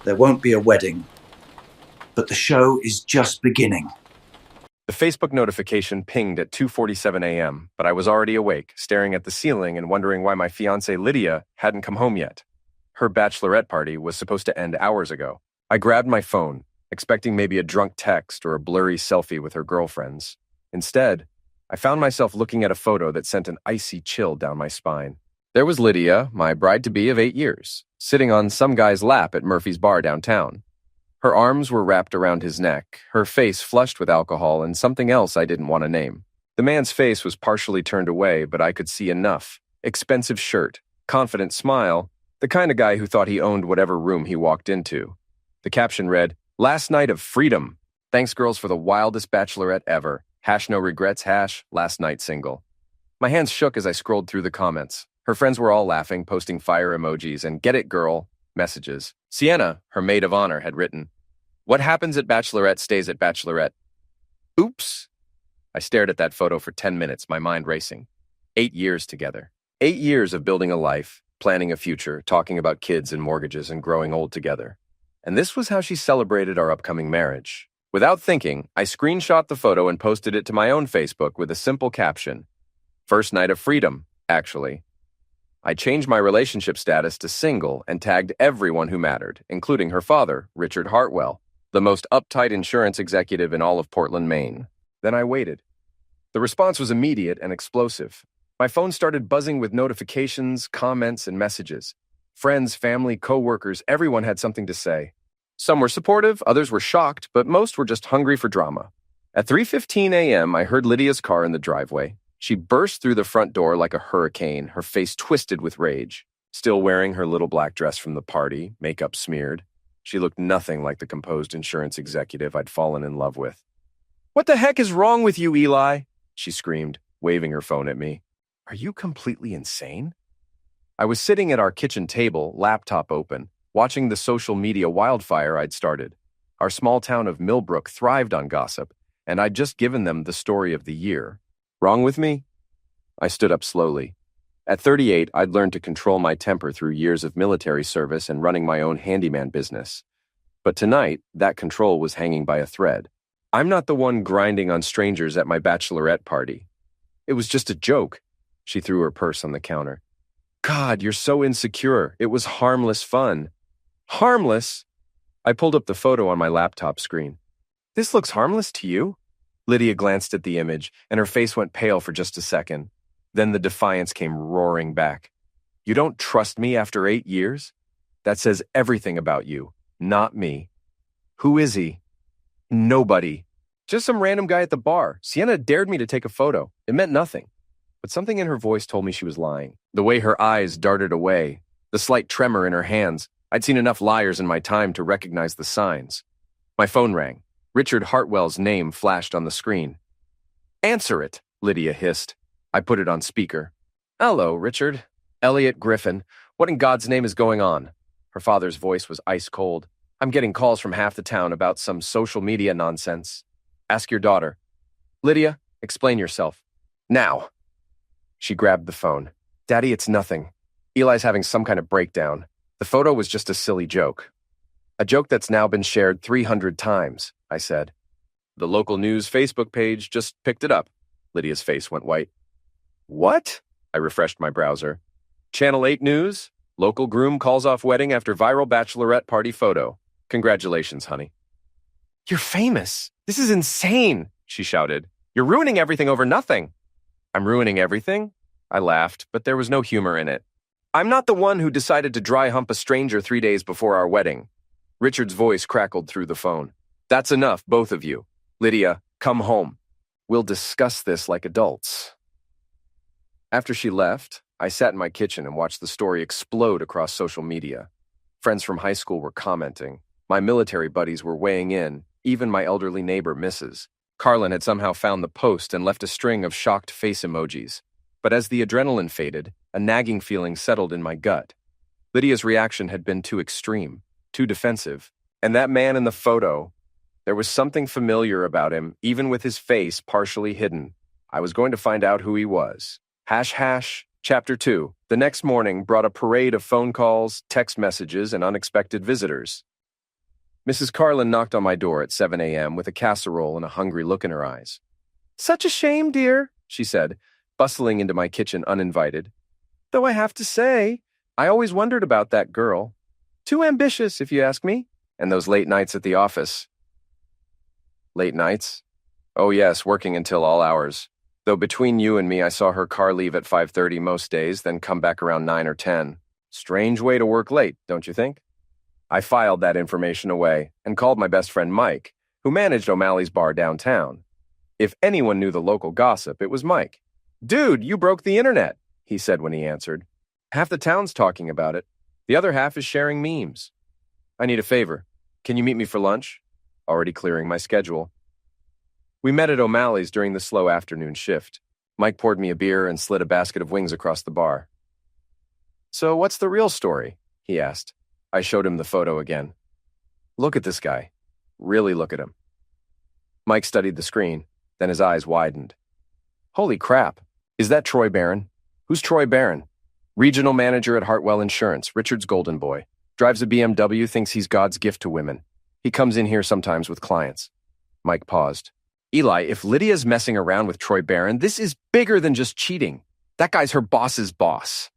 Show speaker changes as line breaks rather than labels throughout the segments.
There won't be a wedding, but the show is just beginning.
The Facebook notification pinged at 2:47 a.m., but I was already awake, staring at the ceiling and wondering why my fiancée Lydia hadn't come home yet. Her bachelorette party was supposed to end hours ago. I grabbed my phone, expecting maybe a drunk text or a blurry selfie with her girlfriends. Instead, I found myself looking at a photo that sent an icy chill down my spine. There was Lydia, my bride-to-be of 8 years, sitting on some guy's lap at Murphy's bar downtown. Her arms were wrapped around his neck, her face flushed with alcohol and something else I didn't want to name. The man's face was partially turned away, but I could see enough. Expensive shirt, confident smile, the kind of guy who thought he owned whatever room he walked into. The caption read, "Last night of freedom. Thanks, girls, for the wildest bachelorette ever. # no regrets, # last night single." My hands shook as I scrolled through the comments. Her friends were all laughing, posting fire emojis and "get it, girl" messages. Sienna, her maid of honor, had written, "What happens at Bachelorette stays at Bachelorette." Oops. I stared at that photo for 10 minutes, my mind racing. 8 years together. 8 years of building a life, planning a future, talking about kids and mortgages and growing old together. And this was how she celebrated our upcoming marriage. Without thinking, I screenshot the photo and posted it to my own Facebook with a simple caption. First night of freedom, actually. I changed my relationship status to single and tagged everyone who mattered, including her father, Richard Hartwell, the most uptight insurance executive in all of Portland, Maine. Then I waited. The response was immediate and explosive. My phone started buzzing with notifications, comments, and messages. Friends, family, co-workers, everyone had something to say. Some were supportive, others were shocked, but most were just hungry for drama. At 3:15 a.m., I heard Lydia's car in the driveway. She burst through the front door like a hurricane, her face twisted with rage. Still wearing her little black dress from the party, makeup smeared. She looked nothing like the composed insurance executive I'd fallen in love with. "What the heck is wrong with you, Eli?" she screamed, waving her phone at me. "Are you completely insane?" I was sitting at our kitchen table, laptop open, watching the social media wildfire I'd started. Our small town of Millbrook thrived on gossip, and I'd just given them the story of the year. Wrong with me? I stood up slowly. At 38, I'd learned to control my temper through years of military service and running my own handyman business. But tonight, that control was hanging by a thread. I'm not the one grinding on strangers at my bachelorette party. It was just a joke. She threw her purse on the counter. God, you're so insecure. It was harmless fun. Harmless? I pulled up the photo on my laptop screen. This looks harmless to you? Lydia glanced at the image, and her face went pale for just a second. Then the defiance came roaring back. You don't trust me after 8 years? That says everything about you, not me. Who is he? Nobody. Just some random guy at the bar. Sienna dared me to take a photo. It meant nothing. But something in her voice told me she was lying. The way her eyes darted away, the slight tremor in her hands. I'd seen enough liars in my time to recognize the signs. My phone rang. Richard Hartwell's name flashed on the screen. "Answer it," Lydia hissed. I put it on speaker. "Hello, Richard. Elliot Griffin. What in God's name is going on?" Her father's voice was ice cold. "I'm getting calls from half the town about some social media nonsense. Ask your daughter." "Lydia, explain yourself. Now." She grabbed the phone. "Daddy, it's nothing. Eli's having some kind of breakdown. The photo was just a silly joke." "A joke that's now been shared 300 times, I said. "The local news Facebook page just picked it up." Lydia's face went white. "What?" I refreshed my browser. "Channel 8 News. Local groom calls off wedding after viral bachelorette party photo. Congratulations, honey." "You're famous. This is insane," she shouted. "You're ruining everything over nothing." "I'm ruining everything?" I laughed, but there was no humor in it. "I'm not the one who decided to dry hump a stranger 3 days before our wedding." Richard's voice crackled through the phone. "That's enough, both of you. Lydia, come home. We'll discuss this like adults." After she left, I sat in my kitchen and watched the story explode across social media. Friends from high school were commenting. My military buddies were weighing in, even my elderly neighbor, Mrs. Carlin, had somehow found the post and left a string of shocked face emojis. But as the adrenaline faded, a nagging feeling settled in my gut. Lydia's reaction had been too extreme, too defensive. And that man in the photo, there was something familiar about him, even with his face partially hidden. I was going to find out who he was. #, Chapter 2. The next morning brought a parade of phone calls, text messages, and unexpected visitors. Mrs. Carlin knocked on my door at 7 a.m. with a casserole and a hungry look in her eyes. "Such a shame, dear," she said, bustling into my kitchen uninvited. "Though I have to say, I always wondered about that girl. Too ambitious, if you ask me. And those late nights at the office." Late nights? Oh yes, working until all hours. Though between you and me, I saw her car leave at 5:30 most days, then come back around 9 or 10. Strange way to work late, don't you think? I filed that information away and called my best friend Mike, who managed O'Malley's bar downtown. If anyone knew the local gossip, it was Mike. "Dude, you broke the internet," he said when he answered. "Half the town's talking about it. The other half is sharing memes. I need a favor. Can you meet me for lunch?" Already clearing my schedule. We met at O'Malley's during the slow afternoon shift. Mike poured me a beer and slid a basket of wings across the bar. "So what's the real story?" he asked. I showed him the photo again. "Look at this guy. Really look at him." Mike studied the screen, then his eyes widened. "Holy crap. Is that Troy Barron? Who's Troy Barron?" "Regional manager at Hartwell Insurance, Richard's golden boy. Drives a BMW, thinks he's God's gift to women. He comes in here sometimes with clients." Mike paused. "Eli, if Lydia's messing around with Troy Barron, this is bigger than just cheating. That guy's her boss's boss."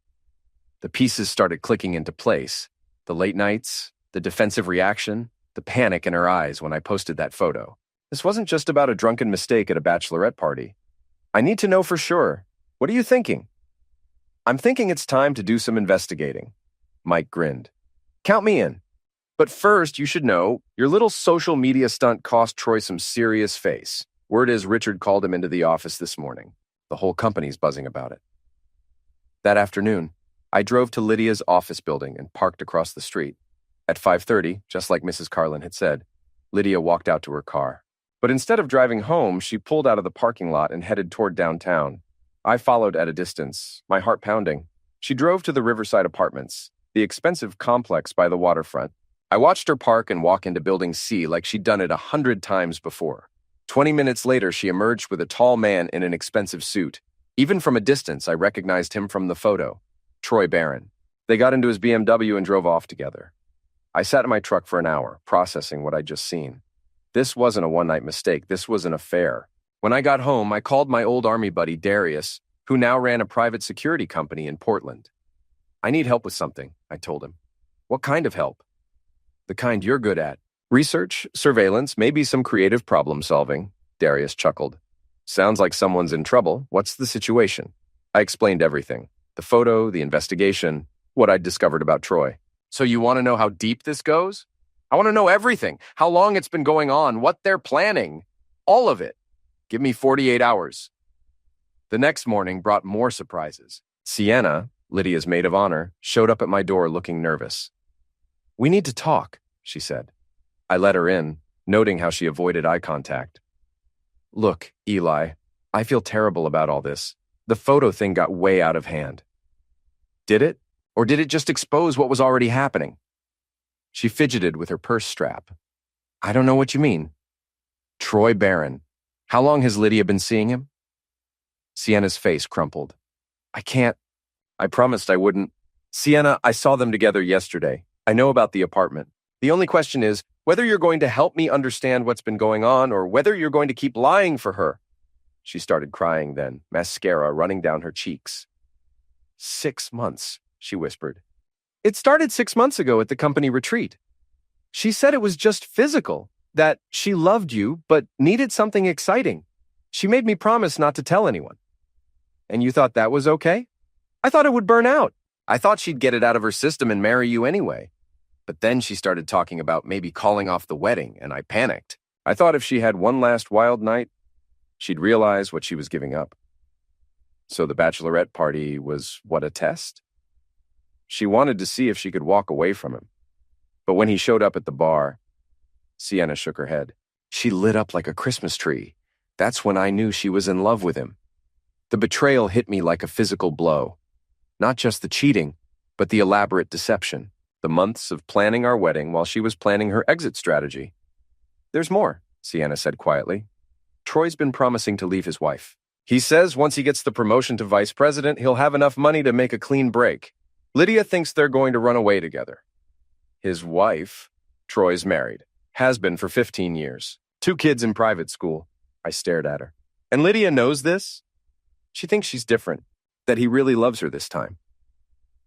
The pieces started clicking into place. The late nights, the defensive reaction, the panic in her eyes when I posted that photo. This wasn't just about a drunken mistake at a bachelorette party. "I need to know for sure. What are you thinking?" "I'm thinking it's time to do some investigating." Mike grinned. "Count me in. But first, you should know, your little social media stunt cost Troy some serious face. Word is Richard called him into the office this morning. The whole company's buzzing about it." That afternoon, I drove to Lydia's office building and parked across the street. At 5:30, just like Mrs. Carlin had said, Lydia walked out to her car. But instead of driving home, she pulled out of the parking lot and headed toward downtown. I followed at a distance, my heart pounding. She drove to the Riverside Apartments, the expensive complex by the waterfront. I watched her park and walk into Building C like she'd done it 100 times before. 20 minutes later, she emerged with a tall man in an expensive suit. Even from a distance, I recognized him from the photo. Troy Barron. They got into his BMW and drove off together. I sat in my truck for an hour, processing what I'd just seen. This wasn't a one-night mistake. This was an affair. When I got home, I called my old army buddy, Darius, who now ran a private security company in Portland. "I need help with something," I told him. "What kind of help?" "The kind you're good at. Research, surveillance, maybe some creative problem solving." Darius chuckled. "Sounds like someone's in trouble. What's the situation?" I explained everything. The photo, the investigation, what I'd discovered about Troy. "So you want to know how deep this goes?" "I want to know everything. How long it's been going on, what they're planning. All of it. Give me 48 hours. The next morning brought more surprises. Sienna, Lydia's maid of honor, showed up at my door looking nervous. "We need to talk," she said. I let her in, noting how she avoided eye contact. "Look, Eli, I feel terrible about all this. The photo thing got way out of hand." "Did it? Or did it just expose what was already happening?" She fidgeted with her purse strap. "I don't know what you mean." "Troy Barron. How long has Lydia been seeing him?" Sienna's face crumpled. "I can't. I promised I wouldn't." "Sienna, I saw them together yesterday. I know about the apartment. The only question is whether you're going to help me understand what's been going on or whether you're going to keep lying for her." She started crying then, mascara running down her cheeks. 6 months, she whispered. "It started 6 months ago at the company retreat. She said it was just physical, that she loved you but needed something exciting. She made me promise not to tell anyone." "And you thought that was okay?" "I thought it would burn out. I thought she'd get it out of her system and marry you anyway. But then she started talking about maybe calling off the wedding, and I panicked. I thought if she had one last wild night, she'd realize what she was giving up." "So the bachelorette party was what, a test?" "She wanted to see if she could walk away from him. But when he showed up at the bar," Sienna shook her head, "she lit up like a Christmas tree. That's when I knew she was in love with him. The betrayal hit me like a physical blow. Not just the cheating, but the elaborate deception. The months of planning our wedding while she was planning her exit strategy." "There's more," Sienna said quietly. "Troy's been promising to leave his wife. He says once he gets the promotion to vice president, he'll have enough money to make a clean break. Lydia thinks they're going to run away together. His wife, Troy's married. Has been for 15 years. 2 kids in private school. I stared at her. And Lydia knows this? She thinks she's different, that he really loves her this time.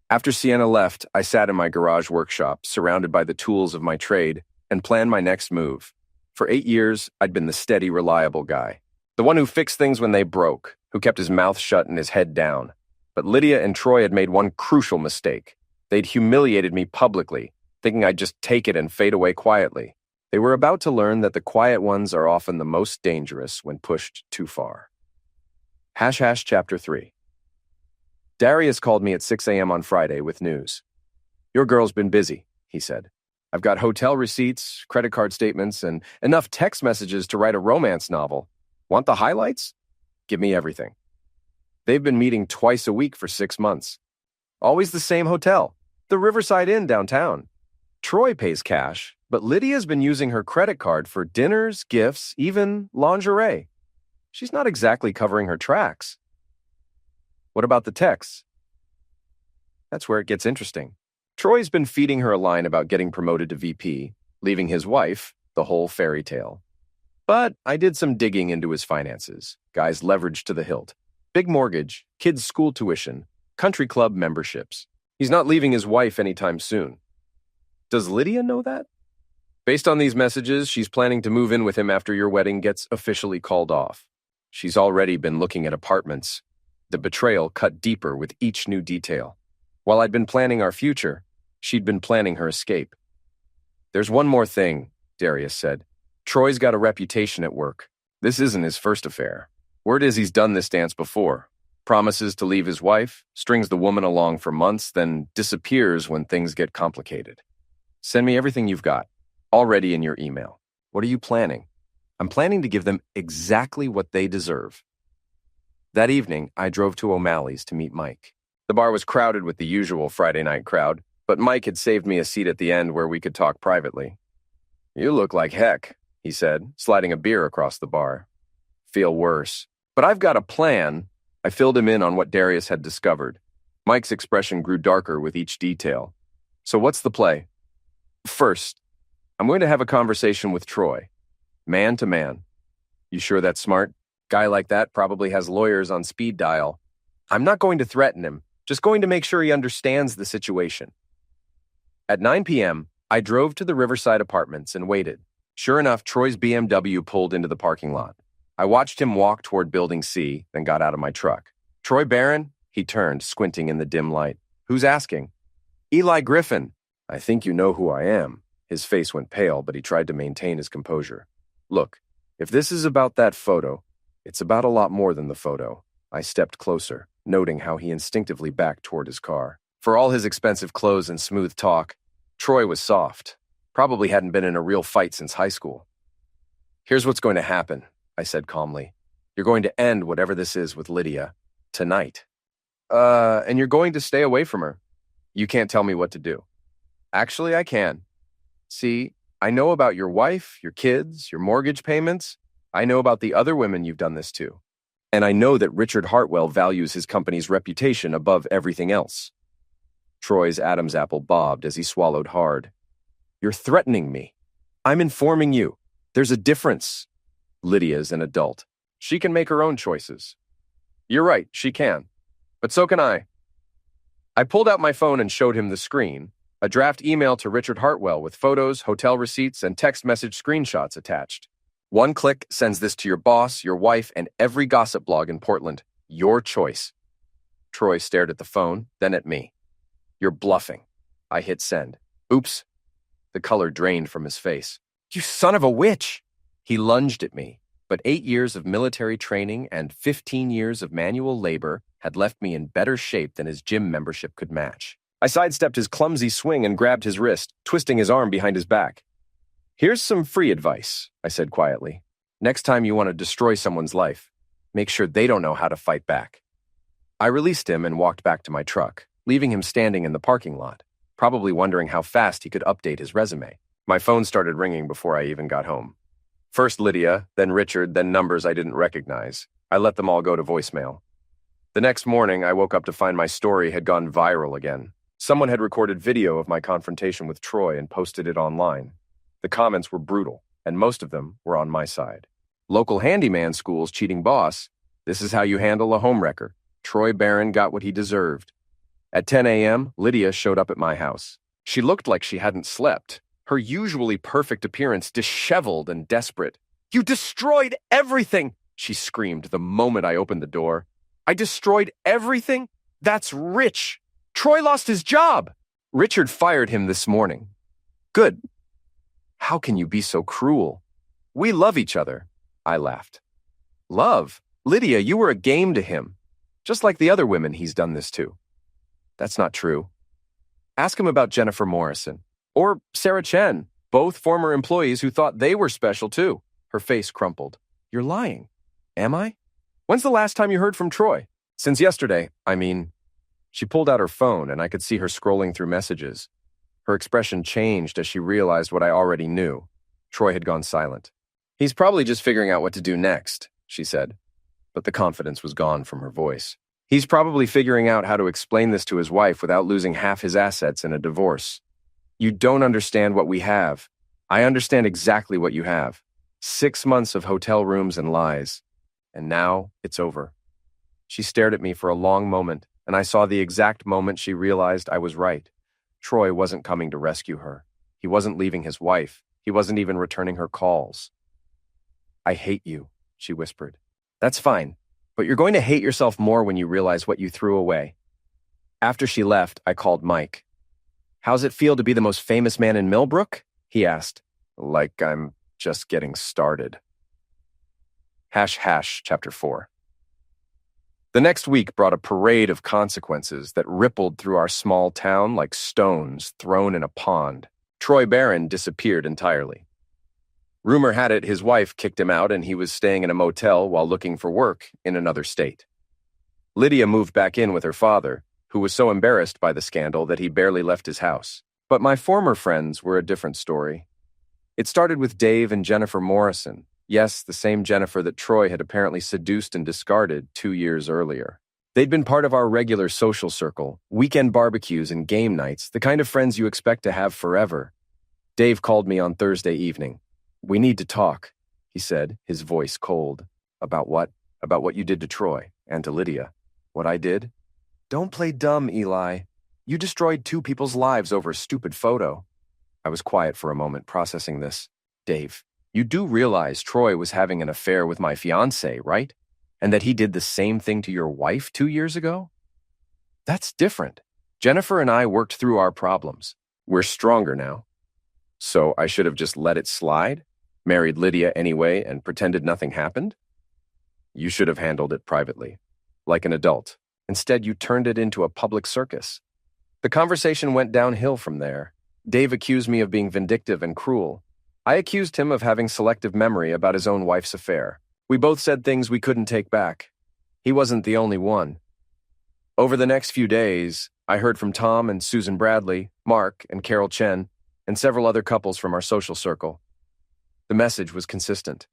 After Sienna left, I sat in my garage workshop, surrounded by the tools of my trade, and planned my next move. For 8 years, I'd been the steady, reliable guy. The one who fixed things when they broke, who kept his mouth shut and his head down. But Lydia and Troy had made one crucial mistake. They'd humiliated me publicly, thinking I'd just take it and fade away quietly. They were about to learn that the quiet ones are often the most dangerous when pushed too far. Chapter 3. Darius called me at 6 a.m. on Friday with news. Your girl's been busy, he said. I've got hotel receipts, credit card statements, and enough text messages to write a romance novel. Want the highlights? Give me everything. They've been meeting twice a week for 6 months. Always the same hotel, the Riverside Inn downtown. Troy pays cash, but Lydia's been using her credit card for dinners, gifts, even lingerie. She's not exactly covering her tracks. What about the texts? That's where it gets interesting. Troy's been feeding her a line about getting promoted to VP, leaving his wife, the whole fairy tale. But I did some digging into his finances. Guy's leverage to the hilt. Big mortgage, kids' school tuition, country club memberships. He's not leaving his wife anytime soon. Does Lydia know that? Based on these messages, she's planning to move in with him after your wedding gets officially called off. She's already been looking at apartments. The betrayal cut deeper with each new detail. While I'd been planning our future, she'd been planning her escape. There's one more thing, Darius said. Troy's got a reputation at work. This isn't his first affair. Word is he's done this dance before. Promises to leave his wife, strings the woman along for months, then disappears when things get complicated. Send me everything you've got, already in your email. What are you planning? I'm planning to give them exactly what they deserve. That evening, I drove to O'Malley's to meet Mike. The bar was crowded with the usual Friday night crowd, but Mike had saved me a seat at the end where we could talk privately. You look like heck, he said, sliding a beer across the bar. Feel worse. But I've got a plan. I filled him in on what Darius had discovered. Mike's expression grew darker with each detail. So what's the play? First, I'm going to have a conversation with Troy. Man to man. You sure that's smart? Guy like that probably has lawyers on speed dial. I'm not going to threaten him, just going to make sure he understands the situation. At 9 p.m., I drove to the Riverside Apartments and waited. Sure enough, Troy's BMW pulled into the parking lot. I watched him walk toward Building C, then got out of my truck. Troy Barron? He turned, squinting in the dim light. Who's asking? Eli Griffin. I think you know who I am. His face went pale, but he tried to maintain his composure. Look, if this is about that photo, it's about a lot more than the photo. I stepped closer, noting how he instinctively backed toward his car. For all his expensive clothes and smooth talk, Troy was soft. Probably hadn't been in a real fight since high school. Here's what's going to happen, I said calmly. You're going to end whatever this is with Lydia tonight. And you're going to stay away from her. You can't tell me what to do. Actually, I can. See, I know about your wife, your kids, your mortgage payments. I know about the other women you've done this to. And I know that Richard Hartwell values his company's reputation above everything else. Troy's Adam's apple bobbed as he swallowed hard. You're threatening me. I'm informing you. There's a difference. Lydia's an adult. She can make her own choices. You're right, she can. But so can I. I pulled out my phone and showed him the screen, a draft email to Richard Hartwell with photos, hotel receipts, and text message screenshots attached. One click sends this to your boss, your wife, and every gossip blog in Portland. Your choice. Troy stared at the phone, then at me. You're bluffing. I hit send. Oops. The color drained from his face. You son of a witch! He lunged at me, but 8 years of military training and 15 years of manual labor had left me in better shape than his gym membership could match. I sidestepped his clumsy swing and grabbed his wrist, twisting his arm behind his back. Here's some free advice, I said quietly. Next time you want to destroy someone's life, make sure they don't know how to fight back. I released him and walked back to my truck, leaving him standing in the parking lot, probably wondering how fast he could update his resume. My phone started ringing before I even got home. First Lydia, then Richard, then numbers I didn't recognize. I let them all go to voicemail. The next morning, I woke up to find my story had gone viral again. Someone had recorded video of my confrontation with Troy and posted it online. The comments were brutal, and most of them were on my side. Local handyman school's cheating boss. This is how you handle a homewrecker. Troy Barron got what he deserved. At 10 a.m., Lydia showed up at my house. She looked like she hadn't slept, her usually perfect appearance disheveled and desperate. "You destroyed everything!" she screamed the moment I opened the door. "I destroyed everything? That's Rich! Troy lost his job! Richard fired him this morning." "Good. How can you be so cruel? We love each other," I laughed. "Love? Lydia, you were a game to him. Just like the other women he's done this to." "That's not true. Ask him about Jennifer Morrison. Or Sarah Chen, both former employees who thought they were special too." Her face crumpled. "You're lying." "Am I? When's the last time you heard from Troy?" "Since yesterday, I mean." She pulled out her phone and I could see her scrolling through messages. Her expression changed as she realized what I already knew. Troy had gone silent. "He's probably just figuring out what to do next," she said. But the confidence was gone from her voice. "He's probably figuring out how to explain this to his wife without losing half his assets in a divorce. You don't understand what we have. I understand exactly what you have. 6 months of hotel rooms and lies. And now it's over." She stared at me for a long moment, and I saw the exact moment she realized I was right. Troy wasn't coming to rescue her. He wasn't leaving his wife. He wasn't even returning her calls. "I hate you," she whispered. "That's fine, but you're going to hate yourself more when you realize what you threw away." After she left, I called Mike. "How's it feel to be the most famous man in Millbrook?" he asked. "Like I'm just getting started." Chapter 4. The next week brought a parade of consequences that rippled through our small town like stones thrown in a pond. Troy Barron disappeared entirely. Rumor had it his wife kicked him out and he was staying in a motel while looking for work in another state. Lydia moved back in with her father, who was so embarrassed by the scandal that he barely left his house. But my former friends were a different story. It started with Dave and Jennifer Morrison. Yes, the same Jennifer that Troy had apparently seduced and discarded 2 years earlier. They'd been part of our regular social circle, weekend barbecues and game nights, the kind of friends you expect to have forever. Dave called me on Thursday evening. "We need to talk," he said, his voice cold. "About what?" "About what you did to Troy and to Lydia." "What I did?" "Don't play dumb, Eli. You destroyed 2 people's lives over a stupid photo." I was quiet for a moment, processing this. "Dave, you do realize Troy was having an affair with my fiancée, right? And that he did the same thing to your wife 2 years ago?" "That's different. Jennifer and I worked through our problems. We're stronger now." "So I should have just let it slide? Married Lydia anyway and pretended nothing happened?" "You should have handled it privately, like an adult. Instead, you turned it into a public circus." The conversation went downhill from there. Dave accused me of being vindictive and cruel. I accused him of having selective memory about his own wife's affair. We both said things we couldn't take back. He wasn't the only one. Over the next few days, I heard from Tom and Susan Bradley, Mark and Carol Chen, and several other couples from our social circle. The message was consistent.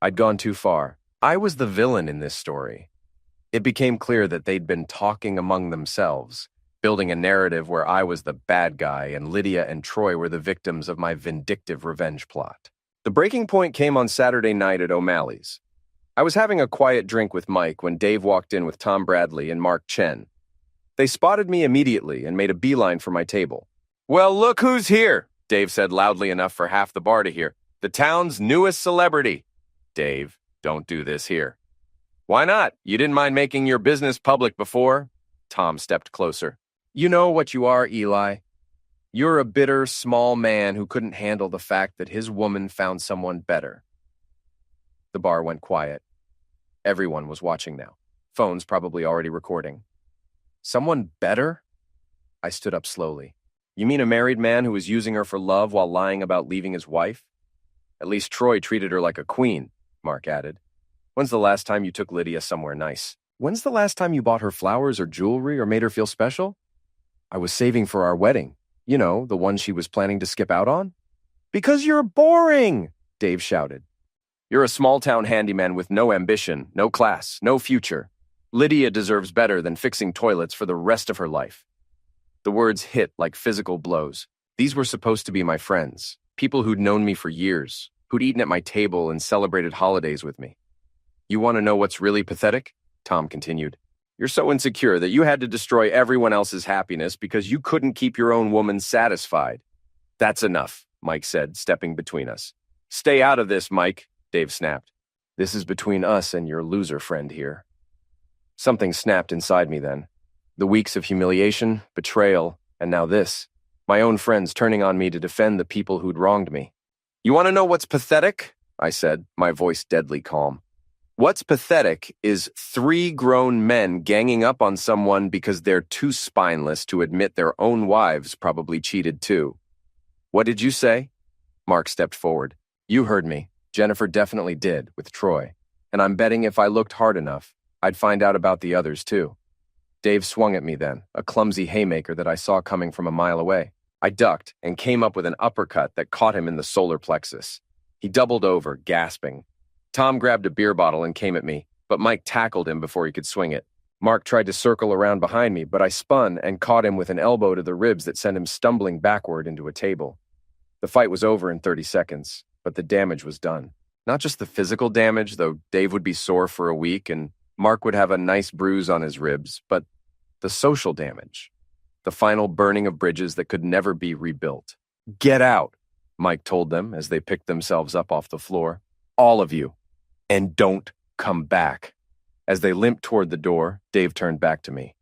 I'd gone too far. I was the villain in this story. It became clear that they'd been talking among themselves, building a narrative where I was the bad guy and Lydia and Troy were the victims of my vindictive revenge plot. The breaking point came on Saturday night at O'Malley's. I was having a quiet drink with Mike when Dave walked in with Tom Bradley and Mark Chen. They spotted me immediately and made a beeline for my table. "Well, look who's here," Dave said loudly enough for half the bar to hear. "The town's newest celebrity." "Dave, don't do this here." "Why not? You didn't mind making your business public before." Tom stepped closer. "You know what you are, Eli. You're a bitter, small man who couldn't handle the fact that his woman found someone better." The bar went quiet. Everyone was watching now. Phones probably already recording. "Someone better?" I stood up slowly. "You mean a married man who was using her for love while lying about leaving his wife?" "At least Troy treated her like a queen," Mark added. "When's the last time you took Lydia somewhere nice? When's the last time you bought her flowers or jewelry or made her feel special?" "I was saving for our wedding. You know, the one she was planning to skip out on." "Because you're boring," Dave shouted. "You're a small-town handyman with no ambition, no class, no future. Lydia deserves better than fixing toilets for the rest of her life." The words hit like physical blows. These were supposed to be my friends, People who'd known me for years, who'd eaten at my table and celebrated holidays with me. You want to know what's really pathetic? Tom continued. You're so insecure that you had to destroy everyone else's happiness because you couldn't keep your own woman satisfied. That's enough, Mike said, stepping between us. Stay out of this, Mike, Dave snapped. This is between us and your loser friend here. Something snapped inside me then. The weeks of humiliation, betrayal, and now this. My own friends turning on me to defend the people who'd wronged me. You want to know what's pathetic? I said, my voice deadly calm. What's pathetic is 3 grown men ganging up on someone because they're too spineless to admit their own wives probably cheated too. What did you say? Mark stepped forward. You heard me. Jennifer definitely did, with Troy. And I'm betting if I looked hard enough, I'd find out about the others too. Dave swung at me then, a clumsy haymaker that I saw coming from a mile away. I ducked and came up with an uppercut that caught him in the solar plexus. He doubled over, gasping. Tom grabbed a beer bottle and came at me, but Mike tackled him before he could swing it. Mark tried to circle around behind me, but I spun and caught him with an elbow to the ribs that sent him stumbling backward into a table. The fight was over in 30 seconds, but the damage was done. Not just the physical damage, though Dave would be sore for a week and Mark would have a nice bruise on his ribs, but the social damage. The final burning of bridges that could never be rebuilt. Get out, Mike told them as they picked themselves up off the floor. All of you. And don't come back. As they limped toward the door, Dave turned back to me.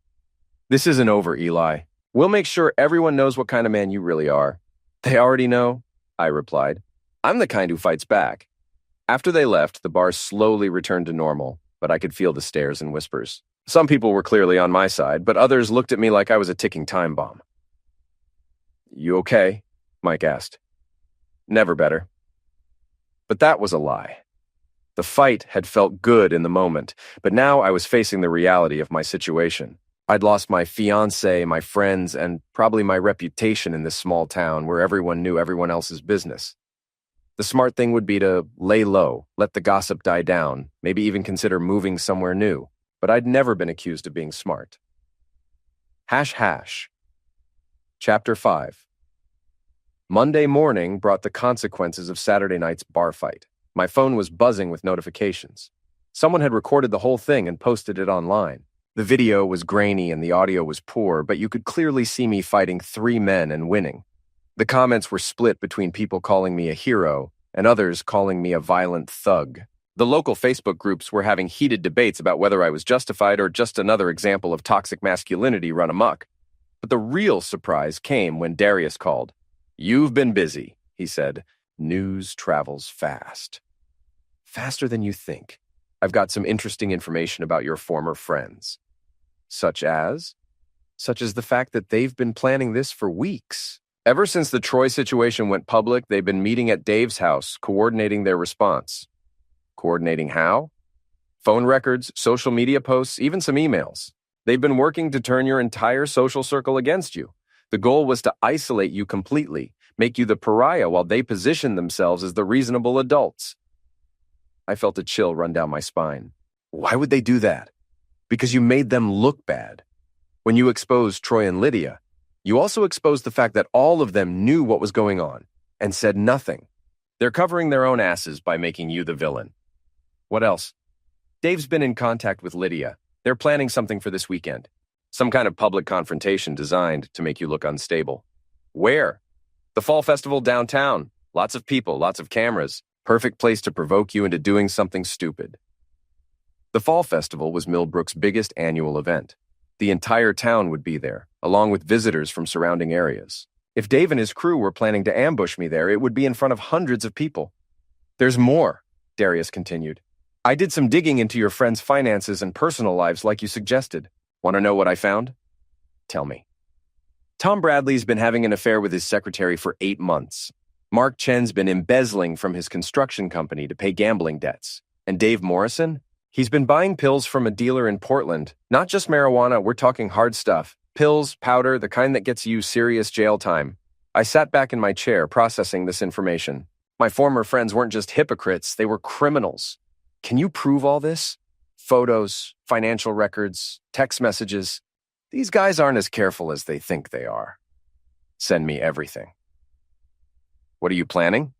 This isn't over, Eli. We'll make sure everyone knows what kind of man you really are. They already know, I replied. I'm the kind who fights back. After they left, the bar slowly returned to normal, but I could feel the stares and whispers. Some people were clearly on my side, but others looked at me like I was a ticking time bomb. You okay? Mike asked. Never better. But that was a lie. The fight had felt good in the moment, but now I was facing the reality of my situation. I'd lost my fiancée, my friends, and probably my reputation in this small town where everyone knew everyone else's business. The smart thing would be to lay low, let the gossip die down, maybe even consider moving somewhere new. But I'd never been accused of being smart. #. Chapter 5. Monday morning brought the consequences of Saturday night's bar fight. My phone was buzzing with notifications. Someone had recorded the whole thing and posted it online. The video was grainy and the audio was poor, but you could clearly see me fighting 3 men and winning. The comments were split between people calling me a hero and others calling me a violent thug. The local Facebook groups were having heated debates about whether I was justified or just another example of toxic masculinity run amok. But the real surprise came when Darius called. You've been busy, he said. News travels fast. Faster than you think. I've got some interesting information about your former friends. Such as? Such as the fact that they've been planning this for weeks. Ever since the Troy situation went public, they've been meeting at Dave's house, coordinating their response. Coordinating how? Phone records, social media posts, even some emails. They've been working to turn your entire social circle against you. The goal was to isolate you completely, make you the pariah while they position themselves as the reasonable adults. I felt a chill run down my spine. Why would they do that? Because you made them look bad. When you exposed Troy and Lydia, you also exposed the fact that all of them knew what was going on and said nothing. They're covering their own asses by making you the villain. What else? Dave's been in contact with Lydia. They're planning something for this weekend. Some kind of public confrontation designed to make you look unstable. Where? The fall festival downtown. Lots of people, lots of cameras. Perfect place to provoke you into doing something stupid. The fall festival was Millbrook's biggest annual event. The entire town would be there, along with visitors from surrounding areas. If Dave and his crew were planning to ambush me there, it would be in front of hundreds of people. There's more, Darius continued. I did some digging into your friends' finances and personal lives like you suggested. Want to know what I found? Tell me. Tom Bradley's been having an affair with his secretary for 8 months. Mark Chen's been embezzling from his construction company to pay gambling debts. And Dave Morrison? He's been buying pills from a dealer in Portland. Not just marijuana, we're talking hard stuff. Pills, powder, the kind that gets you serious jail time. I sat back in my chair processing this information. My former friends weren't just hypocrites, they were criminals. Can you prove all this? Photos, financial records, text messages. These guys aren't as careful as they think they are. Send me everything. What are you planning?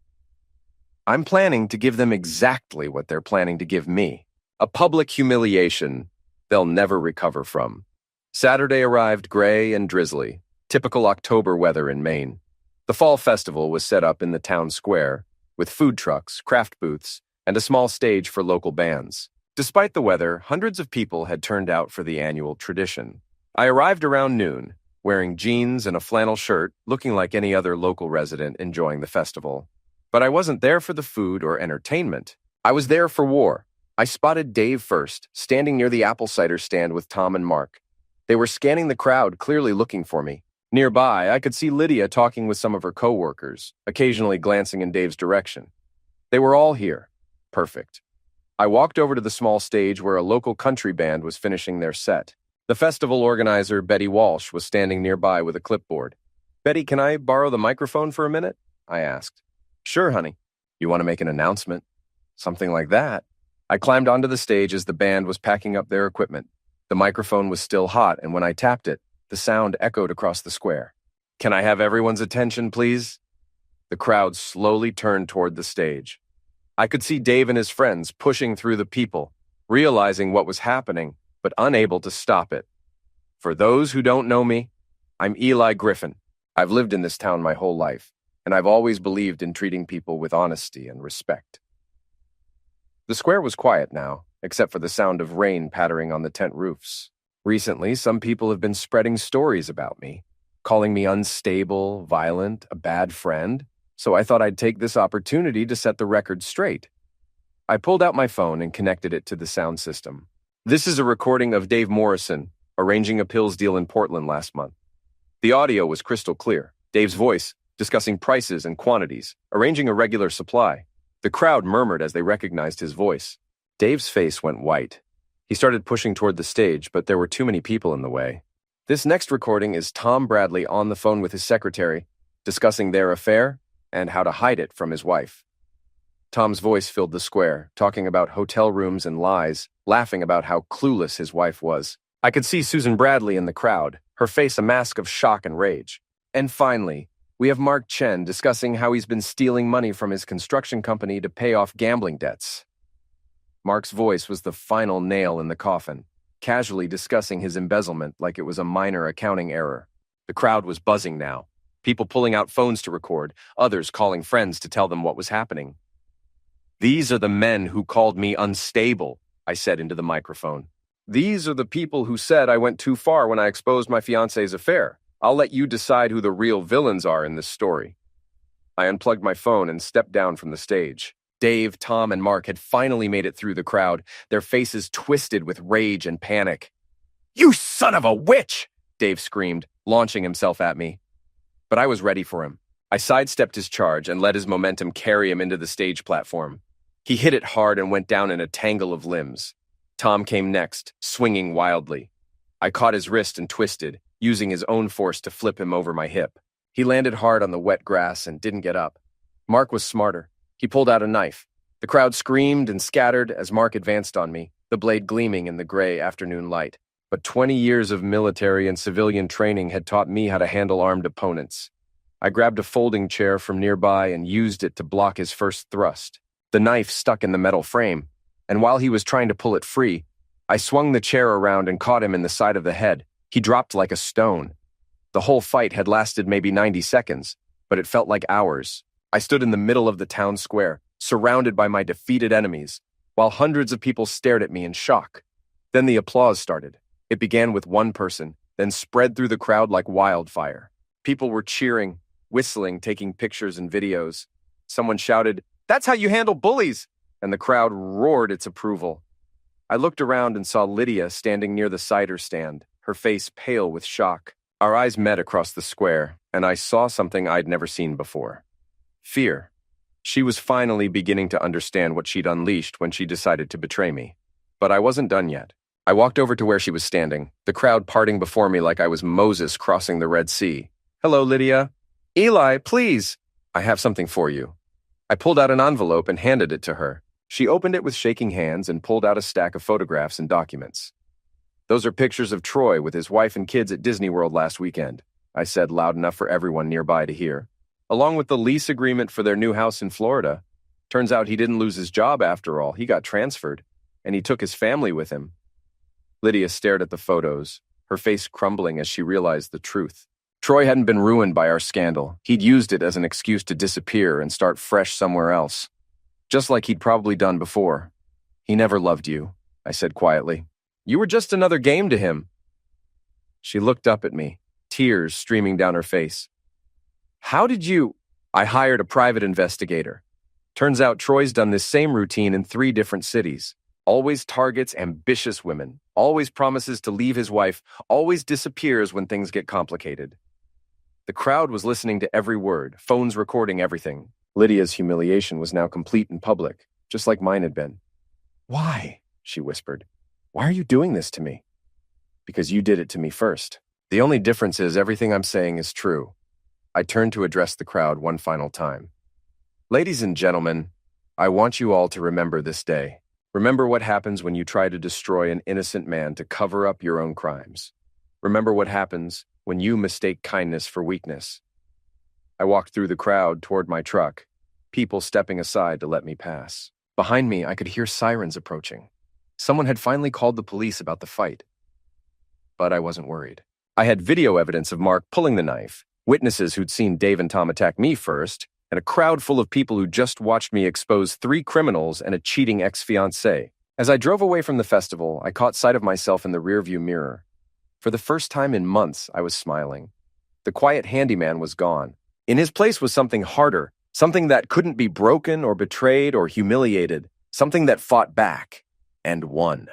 I'm planning to give them exactly what they're planning to give me. A public humiliation they'll never recover from. Saturday arrived gray and drizzly, typical October weather in Maine. The fall festival was set up in the town square, with food trucks, craft booths, and a small stage for local bands. Despite the weather, hundreds of people had turned out for the annual tradition. I arrived around noon, wearing jeans and a flannel shirt, looking like any other local resident enjoying the festival. But I wasn't there for the food or entertainment. I was there for war. I spotted Dave first, standing near the apple cider stand with Tom and Mark. They were scanning the crowd, clearly looking for me. Nearby, I could see Lydia talking with some of her co-workers, occasionally glancing in Dave's direction. They were all here. Perfect. I walked over to the small stage where a local country band was finishing their set. The festival organizer, Betty Walsh, was standing nearby with a clipboard. "Betty, can I borrow the microphone for a minute?" I asked. "Sure, honey. You want to make an announcement?" Something like that. I climbed onto the stage as the band was packing up their equipment. The microphone was still hot, and when I tapped it, the sound echoed across the square. "Can I have everyone's attention, please?" The crowd slowly turned toward the stage. I could see Dave and his friends pushing through the people, realizing what was happening, but unable to stop it. For those who don't know me, I'm Eli Griffin. I've lived in this town my whole life, and I've always believed in treating people with honesty and respect. The square was quiet now, except for the sound of rain pattering on the tent roofs. Recently, some people have been spreading stories about me, calling me unstable, violent, a bad friend, so I thought I'd take this opportunity to set the record straight. I pulled out my phone and connected it to the sound system. This is a recording of Dave Morrison arranging a pills deal in Portland last month. The audio was crystal clear. Dave's voice, discussing prices and quantities, arranging a regular supply. The crowd murmured as they recognized his voice. Dave's face went white. He started pushing toward the stage, but there were too many people in the way. This next recording is Tom Bradley on the phone with his secretary, discussing their affair and how to hide it from his wife. Tom's voice filled the square, talking about hotel rooms and lies, laughing about how clueless his wife was. I could see Susan Bradley in the crowd, her face a mask of shock and rage. And finally, we have Mark Chen discussing how he's been stealing money from his construction company to pay off gambling debts. Mark's voice was the final nail in the coffin, casually discussing his embezzlement like it was a minor accounting error. The crowd was buzzing now, people pulling out phones to record, others calling friends to tell them what was happening. "These are the men who called me unstable," I said into the microphone. "These are the people who said I went too far when I exposed my fiancée's affair. I'll let you decide who the real villains are in this story." I unplugged my phone and stepped down from the stage. Dave, Tom, and Mark had finally made it through the crowd, their faces twisted with rage and panic. "You son of a witch!" Dave screamed, launching himself at me. But I was ready for him. I sidestepped his charge and let his momentum carry him into the stage platform. He hit it hard and went down in a tangle of limbs. Tom came next, swinging wildly. I caught his wrist and twisted, using his own force to flip him over my hip. He landed hard on the wet grass and didn't get up. Mark was smarter. He pulled out a knife. The crowd screamed and scattered as Mark advanced on me, the blade gleaming in the gray afternoon light. But 20 years of military and civilian training had taught me how to handle armed opponents. I grabbed a folding chair from nearby and used it to block his first thrust. The knife stuck in the metal frame, and while he was trying to pull it free, I swung the chair around and caught him in the side of the head. He dropped like a stone. The whole fight had lasted maybe 90 seconds, but it felt like hours. I stood in the middle of the town square, surrounded by my defeated enemies, while hundreds of people stared at me in shock. Then the applause started. It began with one person, then spread through the crowd like wildfire. People were cheering, whistling, taking pictures and videos. Someone shouted, "That's how you handle bullies!" and the crowd roared its approval. I looked around and saw Lydia standing near the cider stand, her face pale with shock. Our eyes met across the square, and I saw something I'd never seen before. Fear. She was finally beginning to understand what she'd unleashed when she decided to betray me. But I wasn't done yet. I walked over to where she was standing, the crowd parting before me like I was Moses crossing the Red Sea. "Hello, Lydia." "Eli, please." "I have something for you." I pulled out an envelope and handed it to her. She opened it with shaking hands and pulled out a stack of photographs and documents. "Those are pictures of Troy with his wife and kids at Disney World last weekend," I said loud enough for everyone nearby to hear. along with the lease agreement for their new house in Florida. Turns out he didn't lose his job after all. He got transferred, and he took his family with him. Lydia stared at the photos, her face crumbling as she realized the truth. Troy hadn't been ruined by our scandal. He'd used it as an excuse to disappear and start fresh somewhere else, just like he'd probably done before. He never loved you, I said quietly. You were just another game to him. She looked up at me, tears streaming down her face. How did you? I hired a private investigator. Turns out Troy's done this same routine in 3 different cities. Always targets ambitious women, always promises to leave his wife, always disappears when things get complicated. The crowd was listening to every word, phones recording everything. Lydia's humiliation was now complete and public, just like mine had been. Why? She whispered. Why are you doing this to me? Because you did it to me first. The only difference is everything I'm saying is true. I turned to address the crowd one final time. Ladies and gentlemen, I want you all to remember this day. Remember what happens when you try to destroy an innocent man to cover up your own crimes. Remember what happens when you mistake kindness for weakness. I walked through the crowd toward my truck, people stepping aside to let me pass. Behind me, I could hear sirens approaching. Someone had finally called the police about the fight. But I wasn't worried. I had video evidence of Mark pulling the knife, witnesses who'd seen Dave and Tom attack me first, and a crowd full of people who just watched me expose 3 criminals and a cheating ex-fiancée. As I drove away from the festival, I caught sight of myself in the rearview mirror. For the first time in months, I was smiling. The quiet handyman was gone. In his place was something harder, something that couldn't be broken or betrayed or humiliated, something that fought back and won.